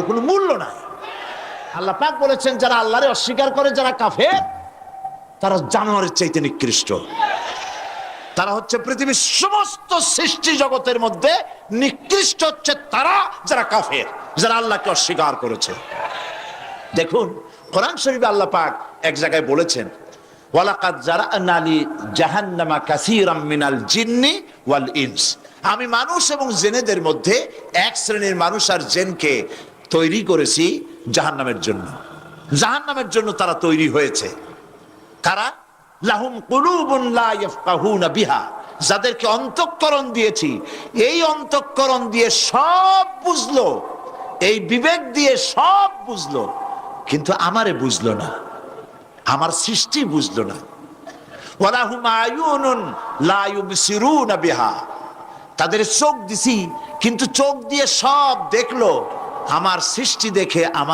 কোনো মূল্য নাই। আল্লাহ পাক বলেছেন যারা আল্লাহরে অস্বীকার করে, যারা কাফের, তারা জানোয়ারের চাইতে নিকৃষ্ট। তারা হচ্ছে পৃথিবীর সমস্ত সৃষ্টি জগতের মধ্যে নিকৃষ্ট হচ্ছে তারা, যারা কাফের, যারা আল্লাহকে অস্বীকার করেছে। দেখুন কোরআন শরীফে আল্লাহ পাক এক জায়গায় বলেছেন, ওয়ালাকাদ জারা'না লি জাহান্নামা কাসীরাম মিনাল জিন্নি ওয়াল ইনস। আমি মানুষ এবং জিনেদের মধ্যে এক শ্রেণীর মানুষ আর জিনকে তৈরি করেছি জাহান্নামের জন্য। জাহান্নামের জন্য তারা তৈরি হয়েছে। কারা? লাহুম কুলুবুন লা ইয়াফকাহুনা বিহা, যাদেরকে অন্তঃকরণ দিয়েছি, এই অন্তঃকরণ দিয়ে সব বুঝলো, এই বিবেক দিয়ে সব বুঝলো, কিন্তু আমারে বুঝলো না, আমার সৃষ্টি বুঝলো না। ওয়ালাহুম আয়ুনুন লা ইউবসিরুনা বিহা, তাদের চোখ দিছি কিন্তু চোখ দিয়ে সব দেখলো, আমার সৃষ্টি দেখে আমার